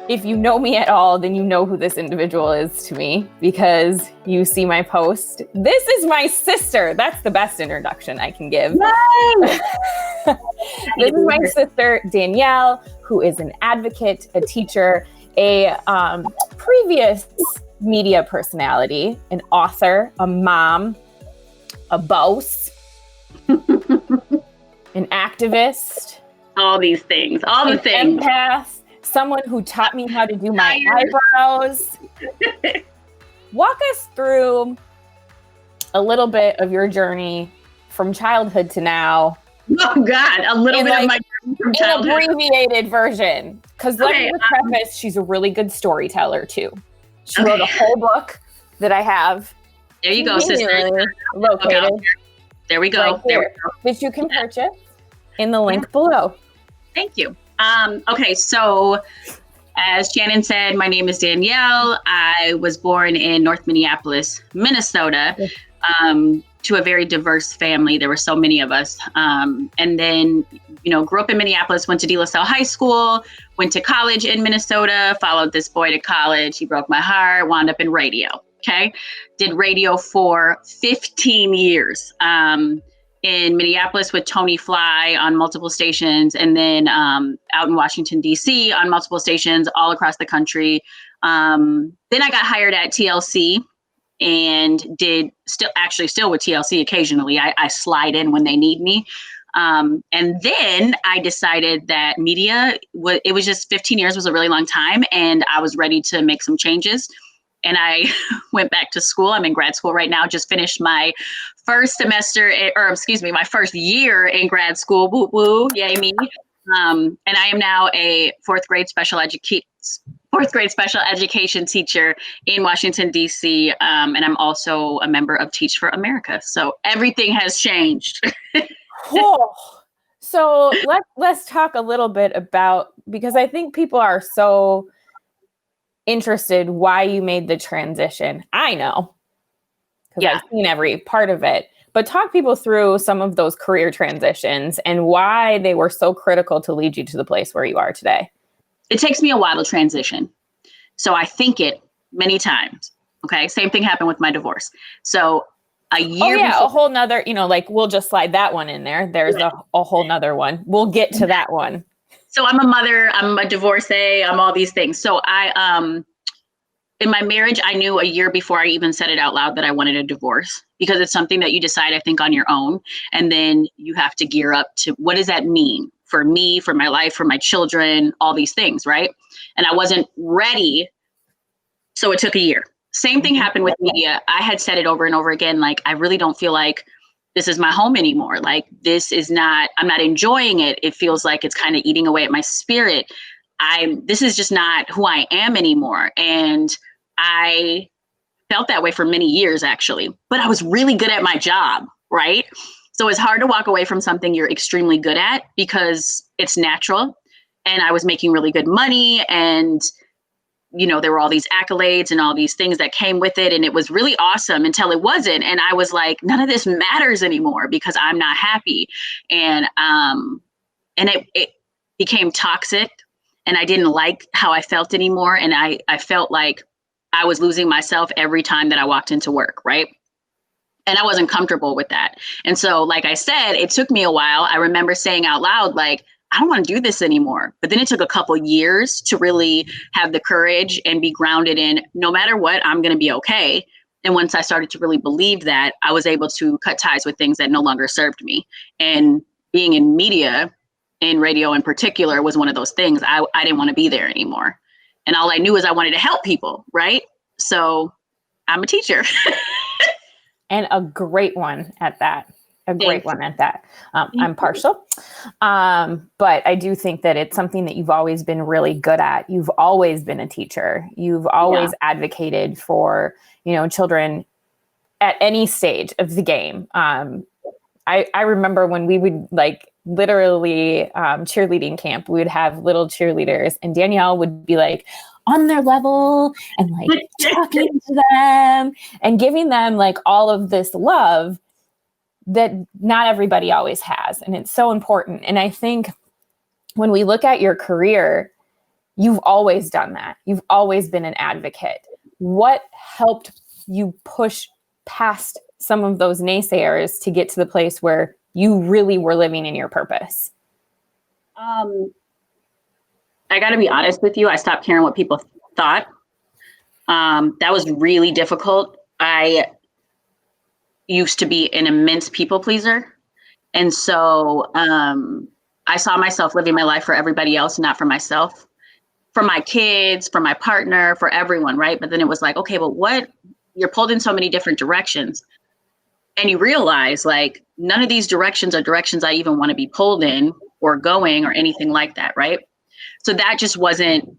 if you know me at all, then you know who this individual is to me because you see my post. This is my sister. That's the best introduction I can give. Nice. This is my sister, Danielle, who is an advocate, a teacher, a previous media personality, an author, a mom, a boss, an activist. All these things, all the things. Empath, someone who taught me how to do my eyebrows. Walk us through a little bit of your journey from childhood to now. Oh God, a little bit of my journey from childhood. An abbreviated version. Because let me preface, she's a really good storyteller too. She wrote a whole book that I have. There you go, sister. Located. Okay, there we go. Right there we go. That you can purchase in the link below. Thank you. Okay, so as Shannon said, my name is Danielle. I was born in North Minneapolis, Minnesota, to a very diverse family. There were so many of us. And then, grew up in Minneapolis, went to De La Salle High School, went to college in Minnesota, followed this boy to college. He broke my heart, wound up in radio. Okay. Did radio for 15 years. In Minneapolis with Tony Fly on multiple stations, and then out in Washington, D.C. on multiple stations all across the country. Then I got hired at TLC and still with TLC occasionally. I slide in when they need me. And then I decided that media, it was just 15 years was a really long time, and I was ready to make some changes. And I went back to school. I'm in grad school right now. Just finished my first my first year in grad school. Woo woo, yay me! And I am now a fourth grade special education teacher in Washington D.C. And I'm also a member of Teach for America. So everything has changed. Cool. So let's talk a little bit about, because I think people are so interested why you made the transition. I know, because I've seen every part of it, but talk people through some of those career transitions and why they were so critical to lead you to the place where you are today. It takes me a while to transition. So I think it many times. Okay. Same thing happened with my divorce. So a year before, a whole nother, we'll just slide that one in there. There's a whole nother one. We'll get to that one. So I'm a mother, I'm a divorcee, I'm all these things. So in my marriage, I knew a year before I even said it out loud that I wanted a divorce, because it's something that you decide, I think, on your own. And then you have to gear up to, what does that mean for me, for my life, for my children, all these things, right? And I wasn't ready. So it took a year. Same thing happened with media. I had said it over and over again, like, I really don't feel like this is my home anymore. Like, I'm not enjoying it. It feels like it's kind of eating away at my spirit. This is just not who I am anymore. And I felt that way for many years, actually, but I was really good at my job, right? So it's hard to walk away from something you're extremely good at because it's natural. And I was making really good money, and there were all these accolades and all these things that came with it. And it was really awesome until it wasn't. And I was like, none of this matters anymore because I'm not happy. And it became toxic, and I didn't like how I felt anymore. And I felt like I was losing myself every time that I walked into work. Right. And I wasn't comfortable with that. And so, like I said, it took me a while. I remember saying out loud, like, I don't want to do this anymore. But then it took a couple years to really have the courage and be grounded in, no matter what, I'm going to be okay. And once I started to really believe that, I was able to cut ties with things that no longer served me. And being in media, in radio in particular, was one of those things. I didn't want to be there anymore. And all I knew is I wanted to help people, right? So I'm a teacher. And a great one at that. I'm partial. But I do think that it's something that you've always been really good at. You've always been a teacher. You've always advocated for, children at any stage of the game. I remember when we would literally cheerleading camp, we would have little cheerleaders, and Danielle would be on their level and talking to them and giving them all of this love that not everybody always has. And it's so important. And I think when we look at your career, you've always done that. You've always been an advocate. What helped you push past some of those naysayers to get to the place where you really were living in your purpose? I got to be honest with you. I stopped caring what people thought. That was really difficult. I used to be an immense people pleaser. And so I saw myself living my life for everybody else, not for myself, for my kids, for my partner, for everyone, right? But then it was like, okay, but what? You're pulled in so many different directions. And you realize like none of these directions are directions I even want to be pulled in or going or anything like that, right? So that just wasn't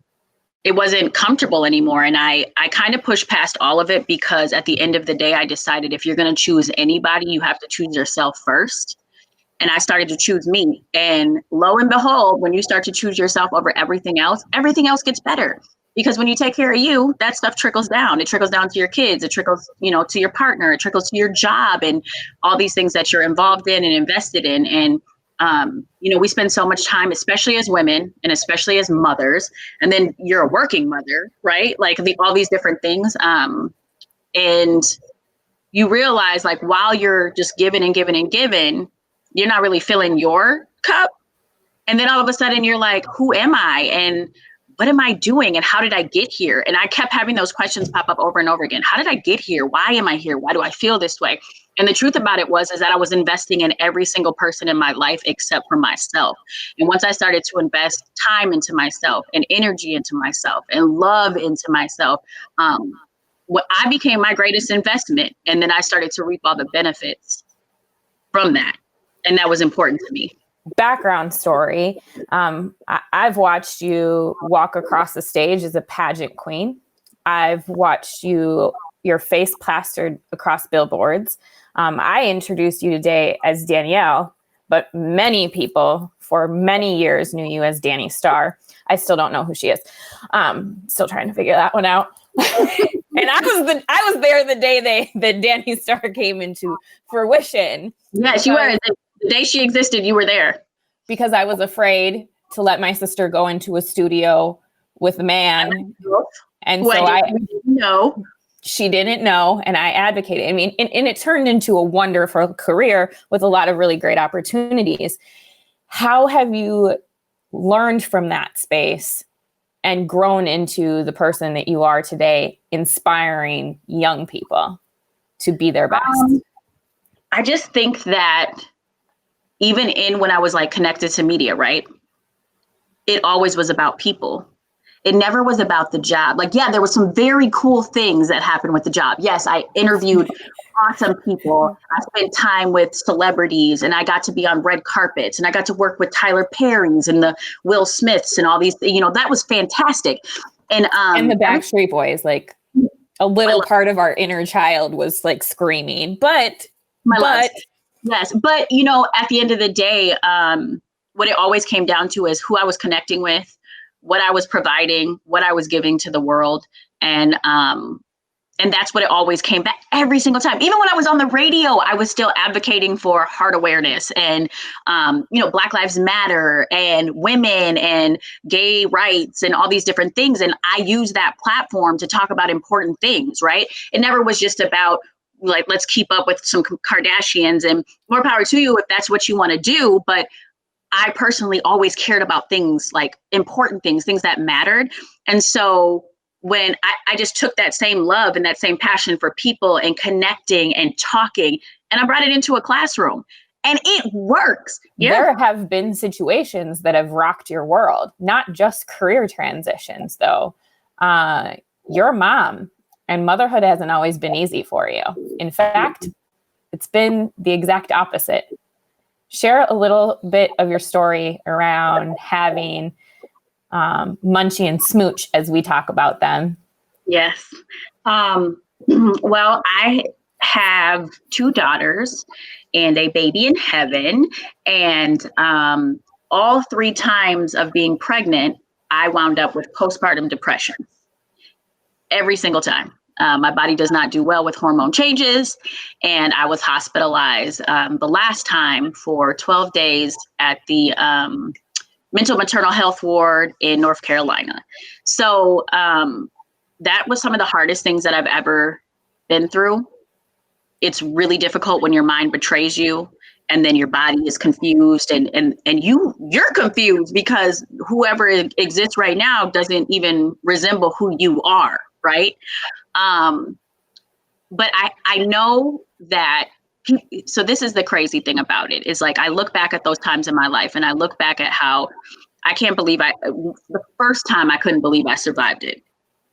comfortable anymore. And I kind of pushed past all of it because at the end of the day, I decided if you're going to choose anybody, you have to choose yourself first. And I started to choose me. And lo and behold, when you start to choose yourself over everything else gets better. Because when you take care of you, that stuff trickles down. It trickles down to your kids. It trickles, to your partner. It trickles to your job and all these things that you're involved in and invested in. And, we spend so much time, especially as women and especially as mothers. And then you're a working mother, right? Like all these different things. And you realize like while you're just giving and giving and giving, you're not really filling your cup. And then all of a sudden you're like, who am I? And what am I doing? And how did I get here? And I kept having those questions pop up over and over again. How did I get here? Why am I here? Why do I feel this way? And the truth about it is that I was investing in every single person in my life except for myself. And once I started to invest time into myself and energy into myself and love into myself, I became my greatest investment. And then I started to reap all the benefits from that. And that was important to me. Background story. I've watched you walk across the stage as a pageant queen. I've watched your face plastered across billboards. I introduced you today as Danielle, but many people for many years knew you as Danni Starr. I still don't know who she is. Still trying to figure that one out. And I was there the day that Danni Starr came into fruition. Yes, you were. The day she existed, you were there. Because I was afraid to let my sister go into a studio with a man. And so she didn't know, and I advocated. I mean, and it turned into a wonderful career with a lot of really great opportunities. How have you learned from that space and grown into the person that you are today, inspiring young people to be their best? I just think that even when I was like connected to media, right? It always was about people. It never was about the job. Like, yeah, there were some very cool things that happened with the job. Yes, I interviewed awesome people. I spent time with celebrities and I got to be on red carpets and I got to work with Tyler Perry's and the Will Smiths and all these, that was fantastic. And the Backstreet Boys, like a little part of our inner child was like screaming, but yes. But, at the end of the day, what it always came down to is who I was connecting with, what I was providing, what I was giving to the world. And that's what it always came back every single time. Even when I was on the radio, I was still advocating for heart awareness and, Black Lives Matter and women and gay rights and all these different things. And I used that platform to talk about important things, right? It never was just about like, let's keep up with some Kardashians, and more power to you if that's what you want to do. But I personally always cared about things like important things that mattered. And so when I just took that same love and that same passion for people and connecting and talking, and I brought it into a classroom, and it works. Yeah. There have been situations that have rocked your world, not just career transitions though. Your mom. And motherhood hasn't always been easy for you. In fact, it's been the exact opposite. Share a little bit of your story around having Munchie and Smooch as we talk about them. Yes. Well, I have 2 daughters and a baby in heaven. And all 3 times of being pregnant, I wound up with postpartum depression. Every single time. My body does not do well with hormone changes. And I was hospitalized the last time for 12 days at the mental maternal health ward in North Carolina. So that was some of the hardest things that I've ever been through. It's really difficult when your mind betrays you and then your body is confused and you're confused because whoever exists right now doesn't even resemble who you are, right? But I know that, so this is the crazy thing about it, is like, I look back at those times in my life and I look back at how I can't believe the first time I couldn't believe I survived it.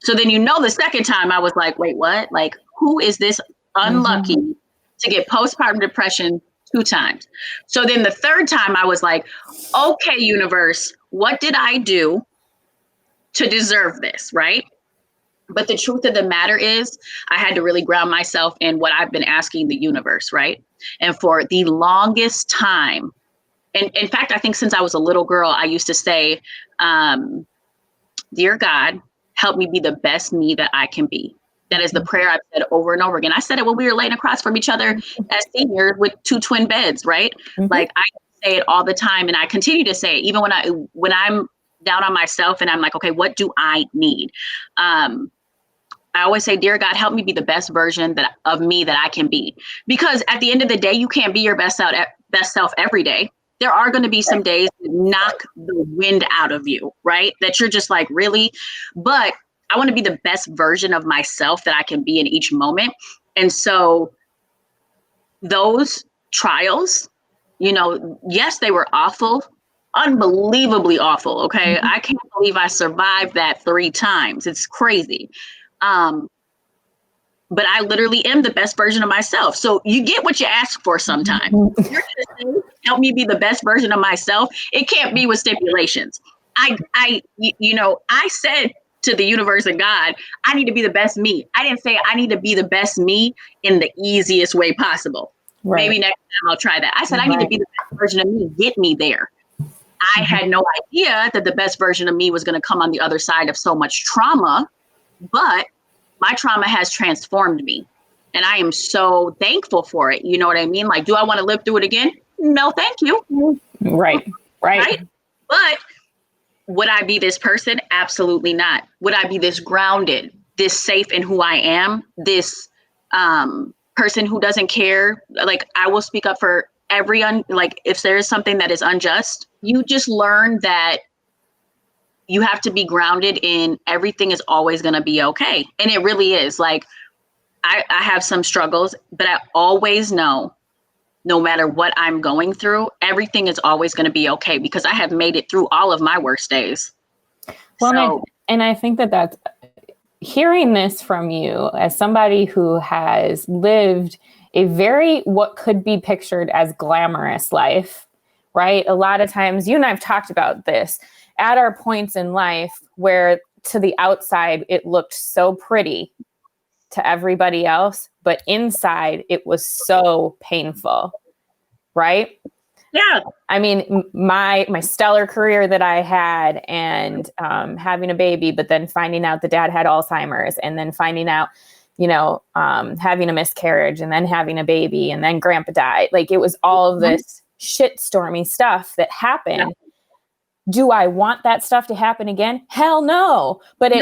So then, the second time I was like, wait, what? Like, who is this unlucky to get postpartum depression 2 times? So then the third time I was like, okay, universe, what did I do to deserve this, right? But the truth of the matter is I had to really ground myself in what I've been asking the universe, right? And for the longest time, and in fact, I think since I was a little girl, I used to say, dear God, help me be the best me that I can be. That is the prayer I've said over and over again. I said it when we were laying across from each other as seniors with 2 twin beds, right? Like, I say it all the time, and I continue to say it, even when I'm down on myself and I'm like, okay, what do I need? I always say, dear God, help me be the best version of me that I can be. Because at the end of the day, you can't be your best self every day. There are going to be some days that knock the wind out of you, right? That you're just like, really? But I want to be the best version of myself that I can be in each moment. And so those trials, yes, they were awful, unbelievably awful. Okay. I can't believe I survived that 3 times. It's crazy. But I literally am the best version of myself. So you get what you ask for sometimes. If you're gonna say, help me be the best version of myself, it can't be with stipulations. I said to the universe and God, I need to be the best me. I didn't say I need to be the best me in the easiest way possible. Right. Maybe next time I'll try that. I said, I need to be the best version of me. Get me there. I had no idea that the best version of me was going to come on the other side of so much trauma. But my trauma has transformed me, and I am so thankful for it. You know what I mean? Like, do I want to live through it again? No, thank you. Right. But would I be this person? Absolutely not. Would I be this grounded, this safe in who I am, this person who doesn't care? Like, I will speak up for if there is something that is unjust, you just learn that you have to be grounded in everything is always going to be okay. And it really is. Like, I have some struggles, but I always know, no matter what I'm going through, everything is always going to be okay because I have made it through all of my worst days. Well, and I think that's hearing this from you as somebody who has lived a very, what could be pictured as glamorous life, right? A lot of times, you and I've talked about this, at our points in life where to the outside, it looked so pretty to everybody else, but inside it was so painful, right? Yeah. I mean, my stellar career that I had and having a baby, but then finding out the dad had Alzheimer's and then finding out, having a miscarriage and then having a baby and then grandpa died. Like, it was all of this shitstormy stuff that happened. Yeah. Do I want that stuff to happen again? Hell no. But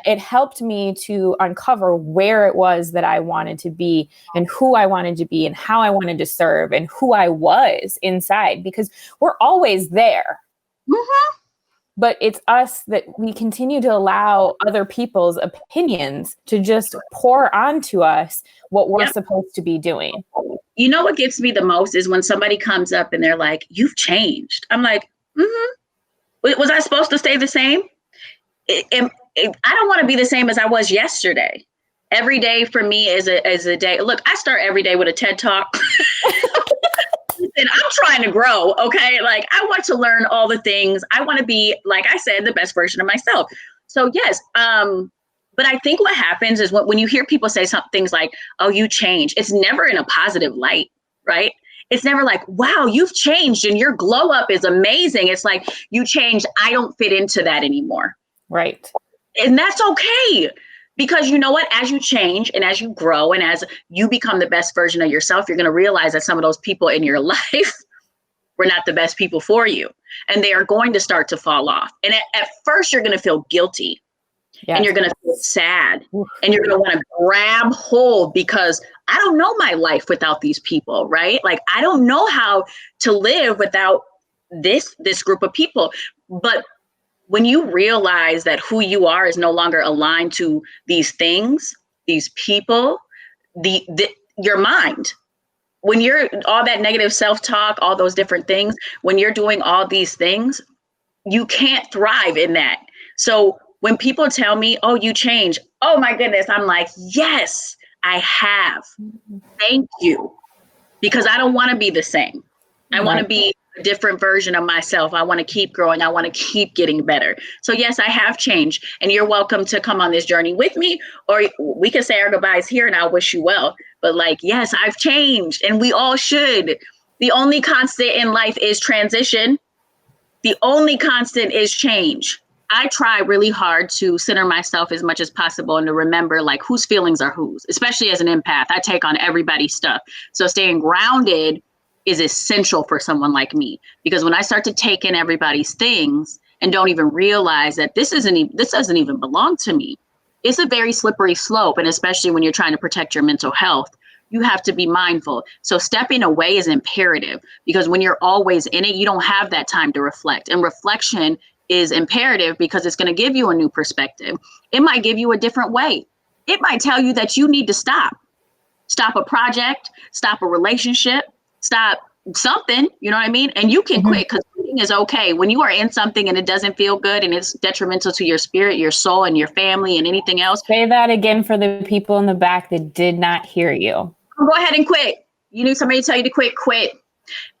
it helped me to uncover where it was that I wanted to be and who I wanted to be and how I wanted to serve and who I was inside, because we're always there. Mm-hmm. But it's us that we continue to allow other people's opinions to just pour onto us what we're supposed to be doing. You know what gets me the most is when somebody comes up and they're like, you've changed. I'm like, was I supposed to stay the same? I don't want to be the same as I was yesterday. Every day for me is a day. Look, I start every day with a TED Talk. And I'm trying to grow, okay? Like, I want to learn all the things. I want to be, like I said, the best version of myself. So yes, but I think what happens is when you hear people say some things like, oh, you changed, it's never in a positive light, right? It's never like, wow, you've changed and your glow up is amazing. It's like, you changed. I don't fit into that anymore. Right. And that's okay. Because you know what, as you change and as you grow and as you become the best version of yourself, you're going to realize that some of those people in your life were not the best people for you. And they are going to start to fall off. And at first you're going to feel guilty. Yes. And you're going to feel sad. Oof. And you're going to want to grab hold because I don't know my life without these people, right? Like, I don't know how to live without this group of people. But when you realize that who you are is no longer aligned to these things, these people, your mind, when you're all that negative self-talk, all those different things, when you're doing all these things, you can't thrive in that. So when people tell me, oh, you change, oh my goodness, I'm like, yes, I have. Thank you. Because I don't want to be the same. I want to be a different version of myself. I want to keep growing. I want to keep getting better. So yes, I have changed. And you're welcome to come on this journey with me, or we can say our goodbyes here and I'll wish you well. But like, yes, I've changed and we all should. The only constant in life is transition. The only constant is change. I try really hard to center myself as much as possible and to remember like whose feelings are whose, especially as an empath. I take on everybody's stuff. So staying grounded is essential for someone like me, because when I start to take in everybody's things and don't even realize that this doesn't even belong to me, it's a very slippery slope. And especially when you're trying to protect your mental health, you have to be mindful. So stepping away is imperative, because when you're always in it, you don't have that time to reflect. And reflection is imperative because it's going to give you a new perspective. It might give you a different way. It might tell you that you need to stop a project, stop a relationship, stop something, you know what I mean? And you can quit, because quitting is okay. When you are in something and it doesn't feel good and it's detrimental to your spirit, your soul, and your family and anything else. Say that again for the people in the back that did not hear you. Go ahead and quit. You need somebody to tell you to quit.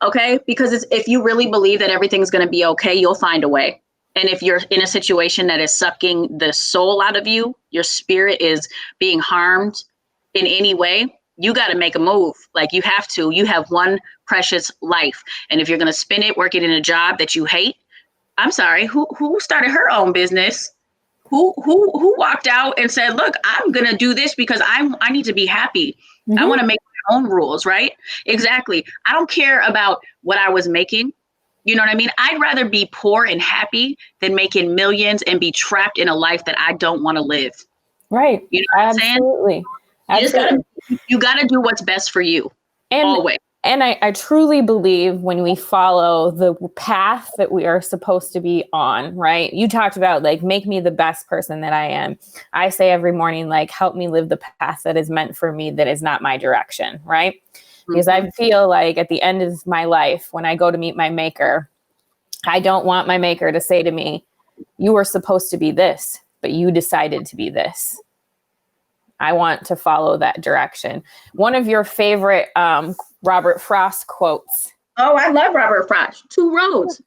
Okay? Because if you really believe that everything's going to be okay, you'll find a way. And if you're in a situation that is sucking the soul out of you, your spirit is being harmed in any way, you got to make a move. Like, you have to. You have one precious life. And if you're going to spend it working in a job that you hate, I'm sorry, who started her own business? Who walked out and said, look, I'm going to do this because I need to be happy. I want to make my own rules, right? Exactly. I don't care about what I was making. You know what I mean? I'd rather be poor and happy than making millions and be trapped in a life that I don't want to live. Right. You know what Absolutely. I'm saying? You gotta do what's best for you. Always. And I truly believe when we follow the path that we are supposed to be on, right? You talked about like, make me the best person that I am. I say every morning, like, help me live the path that is meant for me, that is not my direction, right? Because I feel like at the end of my life, when I go to meet my maker, I don't want my maker to say to me, you were supposed to be this, but you decided to be this. I want to follow that direction. One of your favorite Robert Frost quotes. Oh, I love Robert Frost. Two roads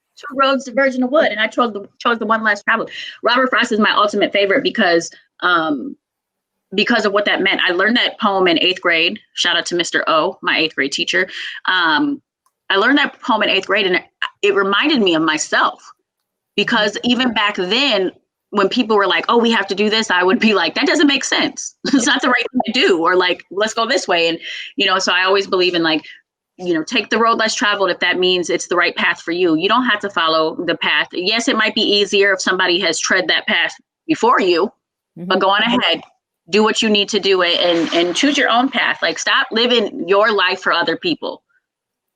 diverge in the wood. And I chose the one less traveled. Robert Frost is my ultimate favorite because of what that meant. I learned that poem in 8th grade. Shout out to Mr. O, my 8th grade teacher. I learned that poem in 8th grade, and it reminded me of myself, because even back then, when people were like, oh, we have to do this, I would be like, that doesn't make sense. It's not the right thing to do. Or like, let's go this way. And, so I always believe in like, take the road less traveled if that means it's the right path for you. You don't have to follow the path. Yes, it might be easier if somebody has tread that path before you, but go on ahead. Do what you need to do it and choose your own path. Like, stop living your life for other people.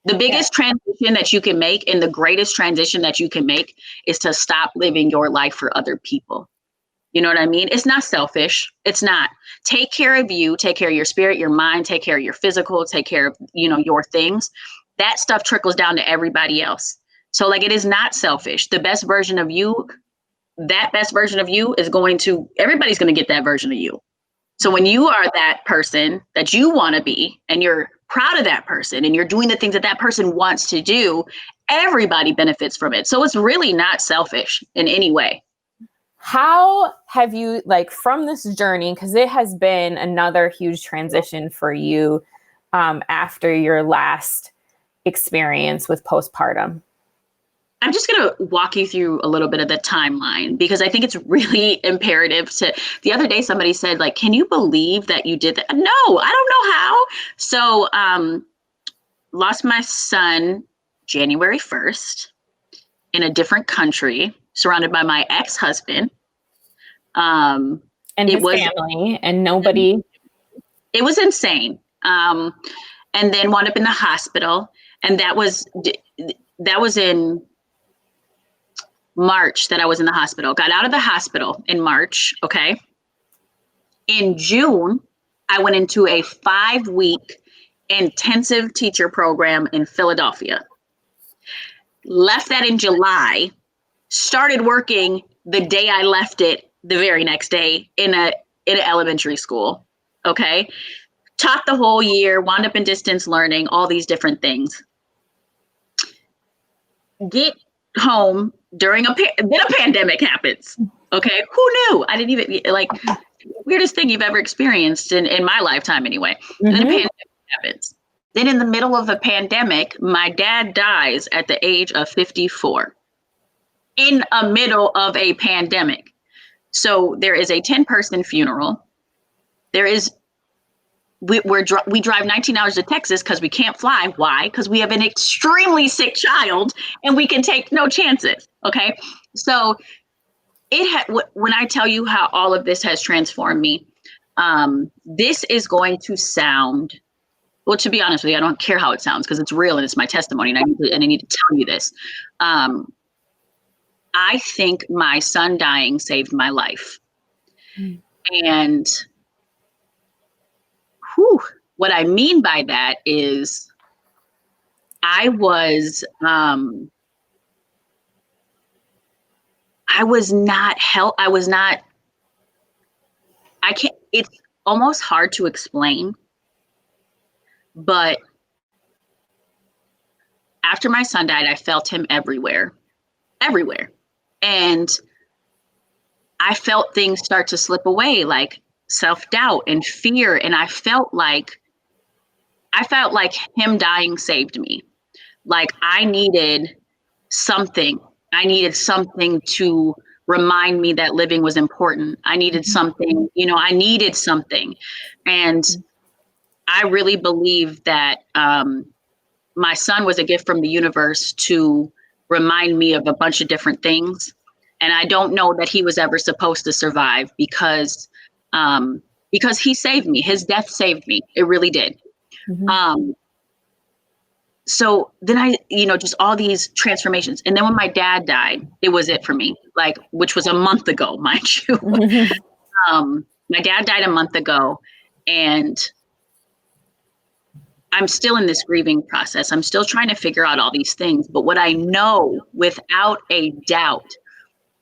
The biggest transition that you can make, and the greatest transition that you can make, is to stop living your life for other people. You know what I mean? It's not selfish. It's not. Take care of you, take care of your spirit, your mind, take care of your physical, take care of, your things. That stuff trickles down to everybody else. So like, it is not selfish. The best version of you, that best version of you is everybody's going to get that version of you. So when you are that person that you want to be, and you're proud of that person, and you're doing the things that that person wants to do, everybody benefits from it. So it's really not selfish in any way. How have you, like, from this journey, because it has been another huge transition for you after your last experience with postpartum? I'm just going to walk you through a little bit of the timeline, because I think it's really imperative the other day, somebody said, like, can you believe that you did that? No, I don't know how. So, lost my son January 1st in a different country, surrounded by my ex-husband. And his family and nobody. It was insane. And then wound up in the hospital. And that was in March that I was in the hospital. Got out of the hospital in March. Okay. In June, I went into a 5-week intensive teacher program in Philadelphia. Left that in July, started working the day I left it the very next day in an elementary school. Okay. Taught the whole year, wound up in distance learning, all these different things. Get home during then a pandemic happens. Okay. Who knew? I didn't even weirdest thing you've ever experienced in my lifetime anyway. Mm-hmm. And then a pandemic happens. Then in the middle of the pandemic, my dad dies at the age of 54 in the middle of a pandemic. So there is a 10-person funeral. There is, we drive 19 hours to Texas because we can't fly. Why? Because we have an extremely sick child and we can take no chances. Okay. So when I tell you how all of this has transformed me, this is going to sound, well, to be honest with you, I don't care how it sounds because it's real and it's my testimony and I need to tell you this. I think my son dying saved my life. And what I mean by that is I was not, it's almost hard to explain, but after my son died, I felt him everywhere. And I felt things start to slip away, like self-doubt and fear. And I felt like him dying saved me. Like I needed something to remind me that living was important. I needed something, And I really believe that my son was a gift from the universe to remind me of a bunch of different things. And I don't know that he was ever supposed to survive because he saved me. His death saved me. It really did. Mm-hmm. So then just all these transformations. And then when my dad died, it was it for me, which was a month ago, mind you. Mm-hmm. My dad died a month ago and I'm still in this grieving process. I'm still trying to figure out all these things. But what I know without a doubt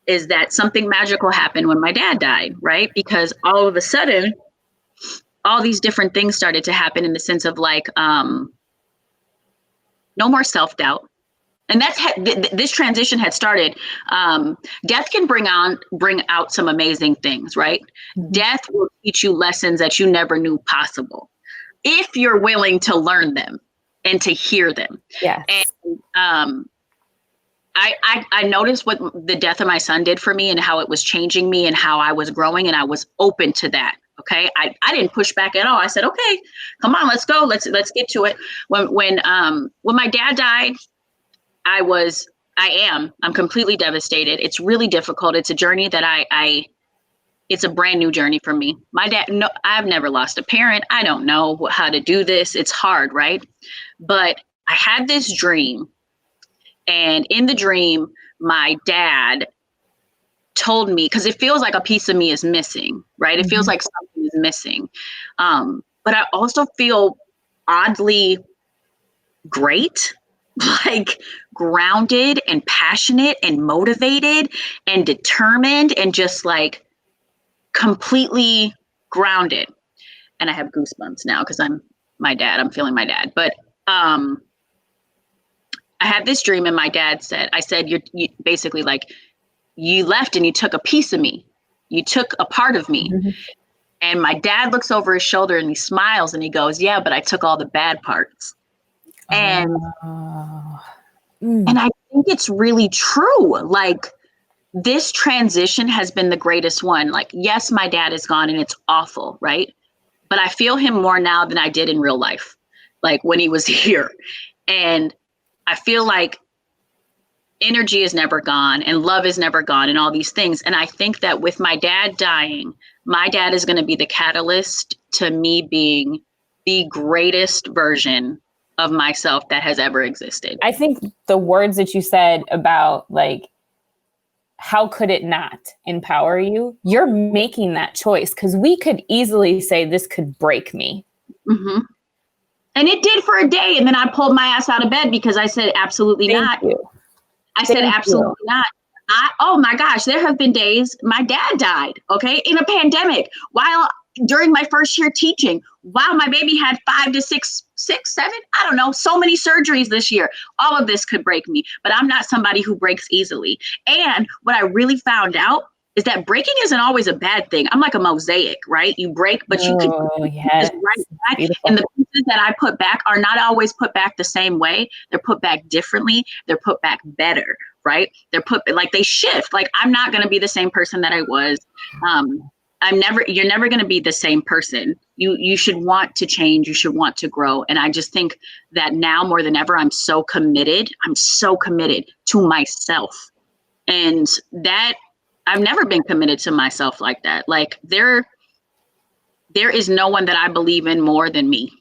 is that something magical happened when my dad died, right? Because all of a sudden, all these different things started to happen in the sense of no more self-doubt. And this transition had started. Death can bring out some amazing things, right? Mm-hmm. Death will teach you lessons that you never knew possible, if you're willing to learn them and to hear them. Yeah. And I noticed what the death of my son did for me and how it was changing me and how I was growing, and I was open to that. Okay. I didn't push back at all. I said, okay, come on, let's go. Let's get to it. When my dad died, I'm completely devastated. It's really difficult. It's a journey that it's a brand new journey for me. My dad, no, I've never lost a parent. I don't know how to do this. It's hard, right? But I had this dream, and in the dream, my dad told me, because it feels like a piece of me is missing, right? Mm-hmm. It feels like something is missing. But I also feel oddly great, like grounded and passionate and motivated and determined and just completely grounded. And I have goosebumps now because I'm my dad. I'm feeling my dad. But I had this dream, and my dad said, you basically you left and you took a piece of me. You took a part of me. Mm-hmm. And my dad looks over his shoulder and he smiles and he goes, yeah, but I took all the bad parts. And I think it's really true. This transition has been the greatest one. Yes, my dad is gone and it's awful, right? But I feel him more now than I did in real life, when he was here. And I feel like energy is never gone and love is never gone and all these things. And I think that with my dad dying, my dad is going to be the catalyst to me being the greatest version of myself that has ever existed. I think the words that you said about like, how could it not empower you? You're making that choice, because we could easily say this could break me. Mm-hmm. And it did for a day. And then I pulled my ass out of bed because I said, absolutely not. I said, absolutely not. Oh my gosh, there have been days my dad died, okay, in a pandemic while during my first year teaching, while my baby had 5 to 6, 7, I don't know, so many surgeries this year. All of this could break me, but I'm not somebody who breaks easily. And what I really found out is that breaking isn't always a bad thing. I'm like a mosaic, right? You break, but you can put right back. Beautiful. And the pieces that I put back are not always put back the same way. They're put back differently. They're put back better, right? They're put like they shift. Like I'm not going to be the same person that I was. You're never going to be the same person. You should want to change. You should want to grow. And I just think that now more than ever, I'm so committed to myself. And that I've never been committed to myself like that. Like there is no one that I believe in more than me.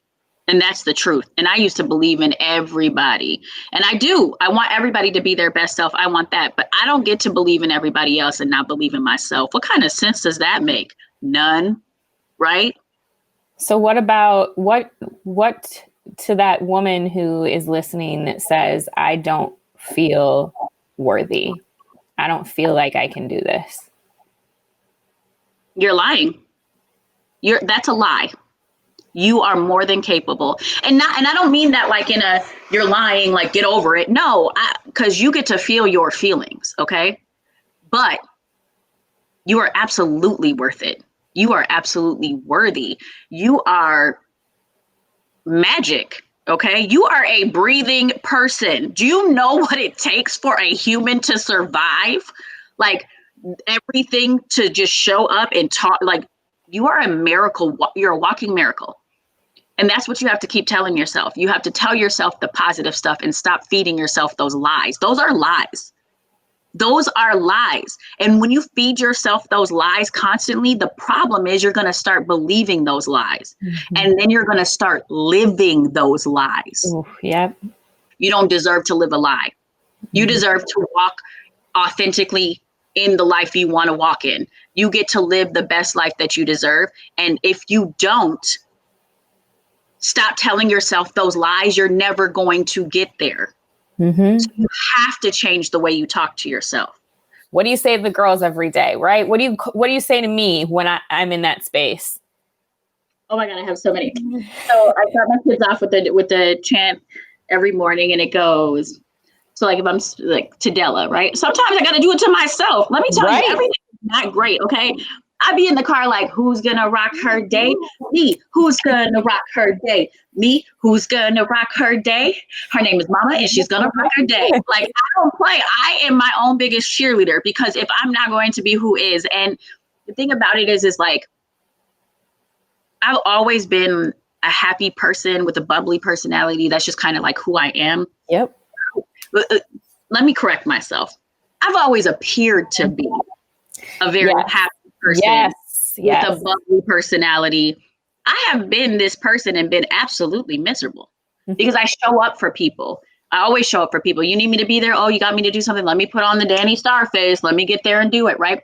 And that's the truth. And I used to believe in everybody. And I want everybody to be their best self. I want that. But I don't get to believe in everybody else and not believe in myself. What kind of sense does that make? None. Right? So what about what to that woman who is listening that says, I don't feel worthy. I don't feel like I can do this. You're lying. That's a lie. You are more than capable. And I don't mean that like you're lying, like get over it. No, because you get to feel your feelings. Okay. But you are absolutely worth it. You are absolutely worthy. You are magic. Okay. You are a breathing person. Do you know what it takes for a human to survive? Like everything to just show up and talk. Like you are a miracle. You're a walking miracle. And that's what you have to keep telling yourself. You have to tell yourself the positive stuff and stop feeding yourself those lies. Those are lies. Those are lies. And when you feed yourself those lies constantly, the problem is you're going to start believing those lies. Mm-hmm. And then you're going to start living those lies. Ooh, yep. You don't deserve to live a lie. You deserve to walk authentically in the life you want to walk in. You get to live the best life that you deserve. And if you don't, stop telling yourself those lies, you're never going to get there. Mm-hmm. So you have to change the way you talk to yourself. What do you say to the girls every day, right? What do you say to me when I'm in that space? Oh my God, I have so many. So I start my kids off with the chant every morning, and it goes. So like if I'm like to Della, right? Sometimes I got to do it to myself. Let me tell you, everything is not great. Okay. I'd be in the car like, who's going to rock her day? Me. Who's going to rock her day? Me. Who's going to rock her day? Her name is Mama, and she's going to rock her day. Like, I don't play. I am my own biggest cheerleader, because if I'm not going to be, who is? And the thing about it is like, I've always been a happy person with a bubbly personality. That's just kind of like who I am. Yep. Let me correct myself. I've always appeared to be a very happy person with a bubbly personality. I have been this person and been absolutely miserable because I show up for people. I always show up for people. You need me to be there. Oh, you got me to do something. Let me put on the Danni Starr face. Let me get there and do it. Right.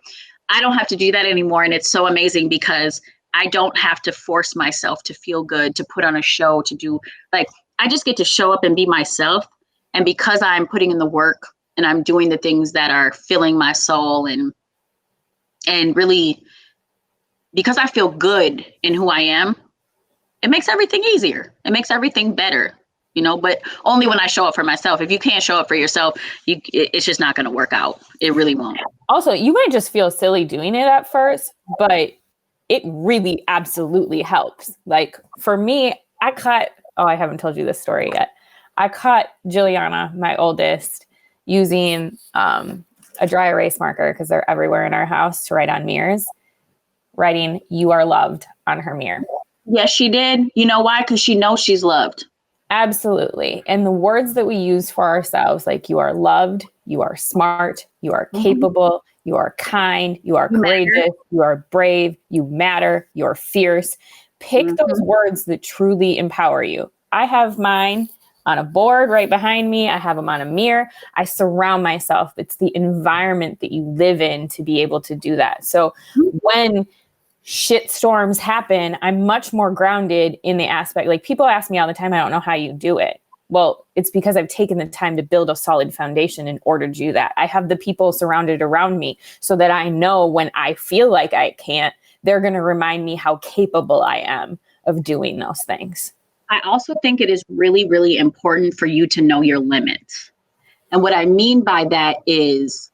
I don't have to do that anymore. And it's so amazing because I don't have to force myself to feel good, to put on a show, to do like, I just get to show up and be myself. And because I'm putting in the work and I'm doing the things that are filling my soul and really, because I feel good in who I am, it makes everything easier. It makes everything better, but only when I show up for myself. If you can't show up for yourself, it's just not going to work out. It really won't. Also, you might just feel silly doing it at first, but it really absolutely helps. Like for me, I haven't told you this story yet. I caught Juliana, my oldest, using a dry erase marker, because they're everywhere in our house, to write on mirrors, writing "You are loved" on her mirror. Yes, she did. You know why? Because she knows she's loved. Absolutely. And the words that we use for ourselves, like you are loved, you are smart, you are capable, you are kind, you are courageous, you are brave, you matter, you're fierce. Pick those words that truly empower you. I have mine on a board right behind me. I have them on a mirror. I surround myself. It's the environment that you live in to be able to do that. So when shit storms happen, I'm much more grounded in the aspect. Like people ask me all the time, I don't know how you do it. Well, it's because I've taken the time to build a solid foundation in order to do that. I have the people surrounded around me so that I know when I feel like I can't, they're going to remind me how capable I am of doing those things. I also think it is really, really important for you to know your limits. And what I mean by that is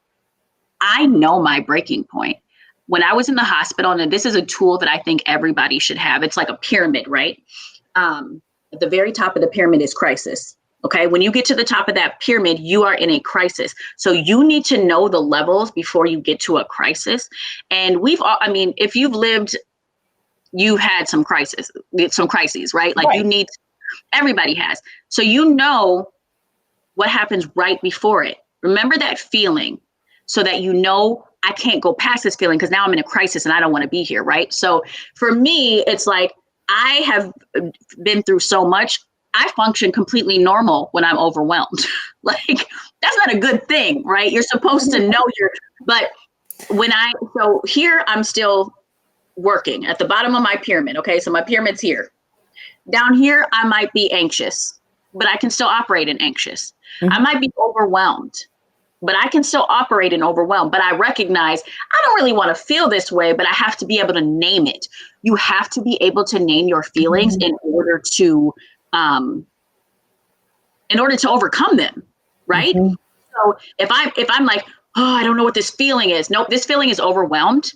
I know my breaking point. When I was in the hospital, and this is a tool that I think everybody should have, it's like a pyramid, right? At the very top of the pyramid is crisis. Okay. When you get to the top of that pyramid, you are in a crisis. So you need to know the levels before you get to a crisis. And if you've lived, you've had some crises, right? Like everybody has. So you know what happens right before it. Remember that feeling so that you know I can't go past this feeling because now I'm in a crisis and I don't want to be here, right? So for me, it's like I have been through so much. I function completely normal when I'm overwhelmed. Like that's not a good thing, right? You're supposed to know but so here I'm still working at the bottom of my pyramid. Okay, so my pyramid's here. Down here, I might be anxious, but I can still operate in anxious. I might be overwhelmed, but I can still operate in overwhelm. But I recognize I don't really want to feel this way, but I have to be able to name it. You have to be able to name your feelings in order to overcome them, right? So if I'm like, oh, I don't know what this feeling is. Nope, this feeling is overwhelmed.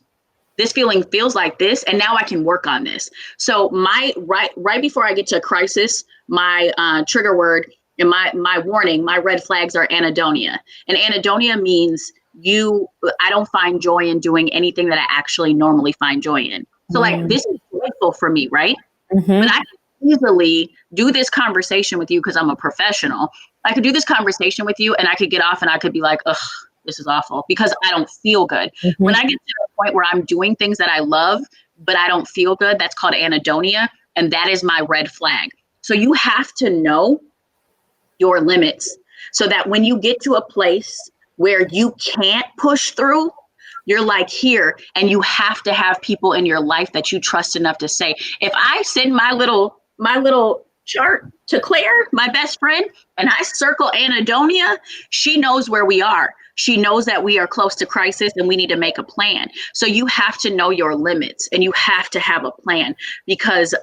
This feeling feels like this, and now I can work on this. So right before I get to a crisis, my trigger word and my warning, my red flags are anhedonia. And anhedonia means I don't find joy in doing anything that I actually normally find joy in. So like this is joyful for me, right? But I can easily do this conversation with you because I'm a professional. I could do this conversation with you and I could get off and I could be like, ugh, this is awful because I don't feel good. When I get to a point where I'm doing things that I love, but I don't feel good, that's called anhedonia. And that is my red flag. So you have to know your limits so that when you get to a place where you can't push through, you're like here, and you have to have people in your life that you trust enough to say, if I send my little chart to Claire, my best friend, and I circle anhedonia, she knows where we are. She knows that we are close to crisis and we need to make a plan. So you have to know your limits and you have to have a plan because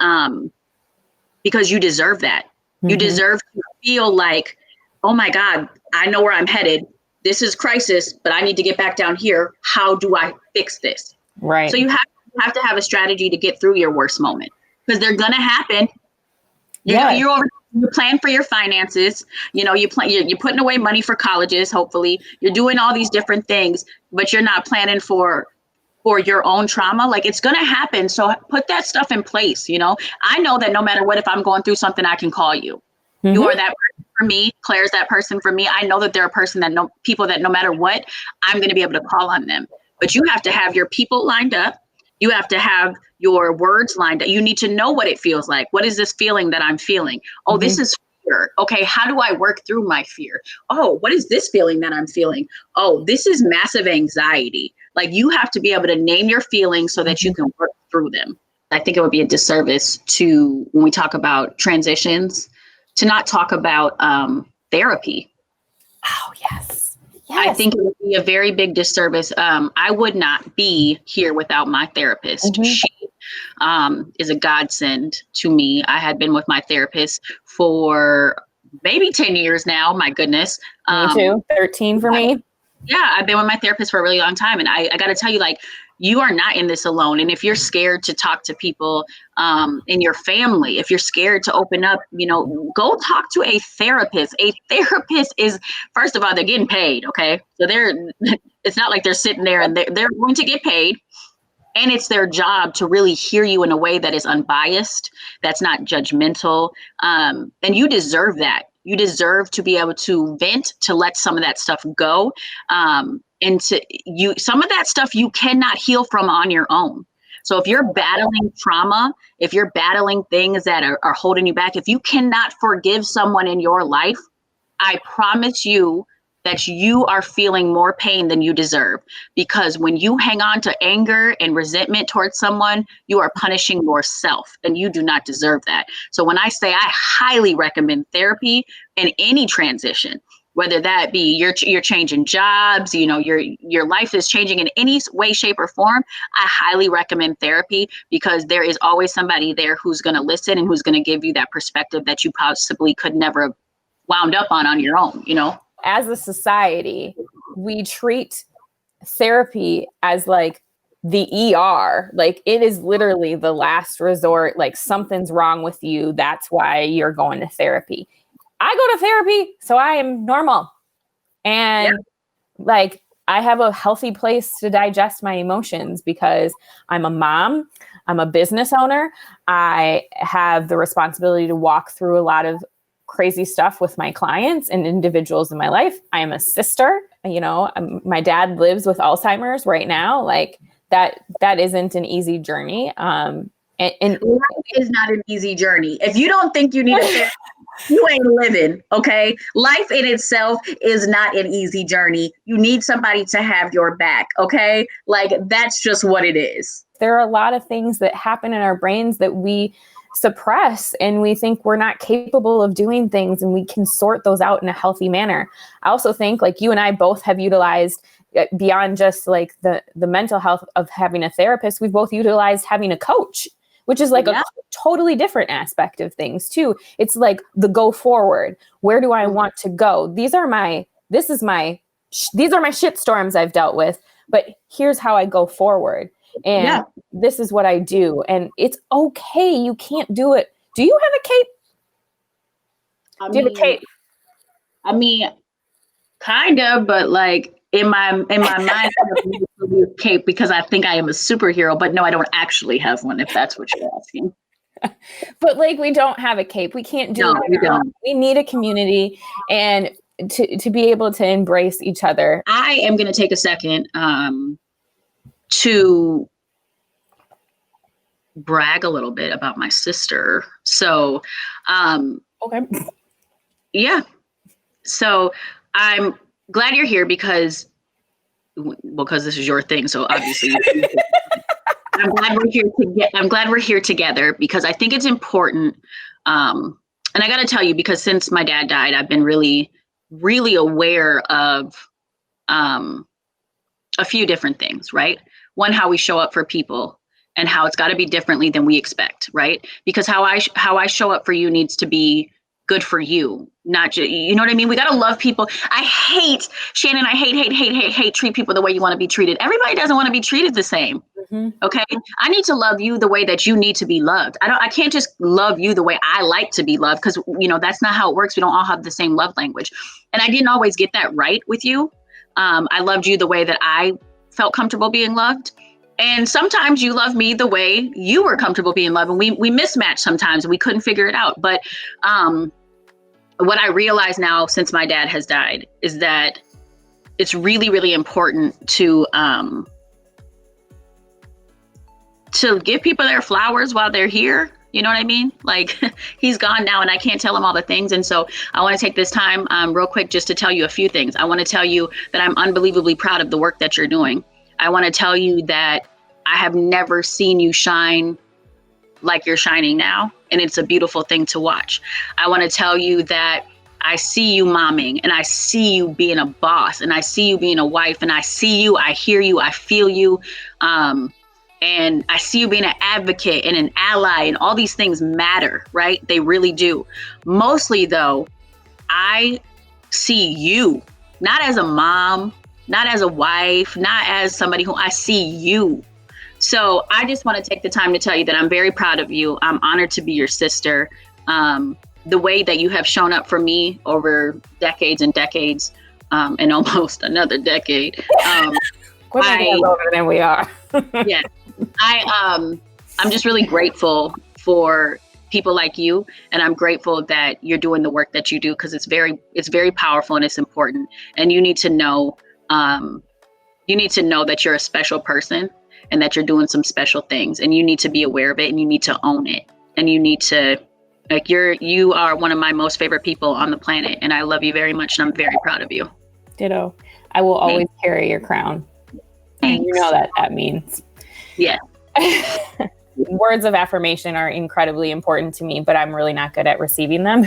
you deserve that. You deserve to feel like, oh my God, I know where I'm headed. This is crisis, but I need to get back down here. How do I fix this? Right. So you have to have a strategy to get through your worst moment because they're going to happen. You plan for your finances, you're putting away money for colleges. Hopefully you're doing all these different things, but you're not planning for your own trauma. Like it's going to happen. So put that stuff in place. I know that no matter what, if I'm going through something, I can call you. You are that person for me. Claire's that person for me. I know that they're a person people that no matter what, I'm going to be able to call on them, but you have to have your people lined up. You have to have your words lined up. You need to know what it feels like. What is this feeling that I'm feeling? Oh, this is fear. Okay, how do I work through my fear? Oh, what is this feeling that I'm feeling? Oh, this is massive anxiety. Like you have to be able to name your feelings so that you can work through them. I think it would be a disservice to, when we talk about transitions, to not talk about therapy. Oh, yes. I think it would be a very big disservice. I would not be here without my therapist. She is a godsend to me. I had been with my therapist for maybe 10 years now. My goodness. Me too. 13 for me. Yeah, I've been with my therapist for a really long time. And I got to tell you, like, you are not in this alone. And if you're scared to talk to people in your family, if you're scared to open up, go talk to a therapist. A therapist is, first of all, they're getting paid. Okay. So it's not like they're sitting there and they're going to get paid. And it's their job to really hear you in a way that is unbiased, that's not judgmental. And you deserve that. You deserve to be able to vent, to let some of that stuff go. And some of that stuff you cannot heal from on your own. So if you're battling trauma, if you're battling things that are holding you back, if you cannot forgive someone in your life, I promise you that you are feeling more pain than you deserve. Because when you hang on to anger and resentment towards someone, you are punishing yourself, and you do not deserve that. So when I say, I highly recommend therapy in any transition, whether that be you're changing jobs, your life is changing in any way, shape, or form, I highly recommend therapy, because there is always somebody there who's going to listen and who's going to give you that perspective that you possibly could never have wound up on your own, As a society, we treat therapy as like the ER. Like, it is literally the last resort. Like, something's wrong with you. That's why you're going to therapy. I go to therapy, so I am normal. And like, I have a healthy place to digest my emotions because I'm a mom, I'm a business owner. I have the responsibility to walk through a lot of crazy stuff with my clients and individuals in my life. I am a sister. My dad lives with Alzheimer's right now. Like, that isn't an easy journey. And life is not an easy journey. If you don't think you need a therapist, you ain't living, okay? Life in itself is not an easy journey. You need somebody to have your back, okay? Like, that's just what it is. There are a lot of things that happen in our brains that we suppress, and we think we're not capable of doing things, and we can sort those out in a healthy manner. I also think, like, you and I both have utilized, beyond just like the mental health of having a therapist, we've both utilized having a coach, which is like a totally different aspect of things too. It's like the go forward. Where do I want to go? These are my shit storms I've dealt with, but here's how I go forward. And this is what I do. And it's okay. You can't do it. Do you have a cape? Do you have a cape? I mean, kind of, but like in my mind, I have a cape because I think I am a superhero, but no, I don't actually have one, if that's what you're asking. But like, we don't have a cape. We can't do it. We don't. We need a community, and to be able to embrace each other. I am going to take a second to brag a little bit about my sister. So, okay. Yeah. So I'm glad you're here because this is your thing. So obviously I'm glad we're here together because I think it's important. And I got to tell you, because since my dad died, I've been really, really aware of a few different things, right? One, how we show up for people and how it's got to be differently than we expect, right? Because how I show up for you needs to be good for you, not just, you know what I mean? We got to love people. I hate treat people the way you want to be treated. Everybody doesn't want to be treated the same. Mm-hmm. Okay. I need to love you the way that you need to be loved. I can't just love you the way I like to be loved, because, that's not how it works. We don't all have the same love language. And I didn't always get that right with you. I loved you the way that I felt comfortable being loved. And sometimes you love me the way you were comfortable being loved. And we mismatched sometimes and we couldn't figure it out. But what I realize now since my dad has died is that it's really, really important to give people their flowers while they're here. You know what I mean? Like, he's gone now and I can't tell him all the things. And so I want to take this time real quick just to tell you a few things. I want to tell you that I'm unbelievably proud of the work that you're doing. I want to tell you that I have never seen you shine like you're shining now. And it's a beautiful thing to watch. I want to tell you that I see you momming, and I see you being a boss, and I see you being a wife, and I see you, I hear you, I feel you. And I see you being an advocate and an ally, and all these things matter, right? They really do. Mostly though, I see you, not as a mom, not as a wife, not as somebody who I see you. So I just want to take the time to tell you that I'm very proud of you. I'm honored to be your sister. The way that you have shown up for me over decades and decades, and almost another decade. We're older than we are. Yeah. I'm just really grateful for people like you, and I'm grateful that you're doing the work that you do, because it's very powerful and it's important. And you need to know that you're a special person and that you're doing some special things, and you need to be aware of it, and you need to own it, and you need to, like, you are one of my most favorite people on the planet, and I love you very much, and I'm very proud of you. Ditto. I will always carry your crown. And you know that means. Yeah. Words of affirmation are incredibly important to me, but I'm really not good at receiving them,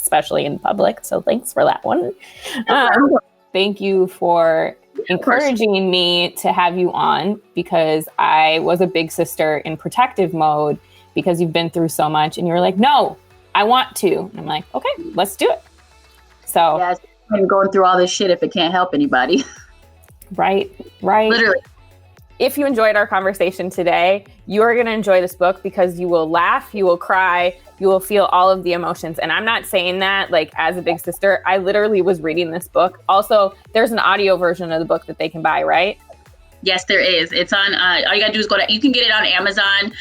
especially in public. So thanks for that one. Thank you for encouraging me to have you on, because I was a big sister in protective mode because you've been through so much, and you're like, no, I want to. And I'm like, okay, let's do it. So yeah, I'm going through all this shit if it can't help anybody. Right. Literally. If you enjoyed our conversation today, you are going to enjoy this book, because you will laugh, you will cry, you will feel all of the emotions. And I'm not saying that like as a big sister. I literally was reading this book. Also, there's an audio version of the book that they can buy, right? Yes, there is. It's on, all you gotta do is you can get it on Amazon.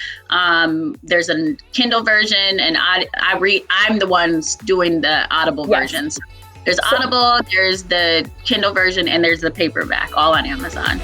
There's a Kindle version, and I'm the ones doing the Audible versions. There's Audible, there's the Kindle version, and there's the paperback, all on Amazon.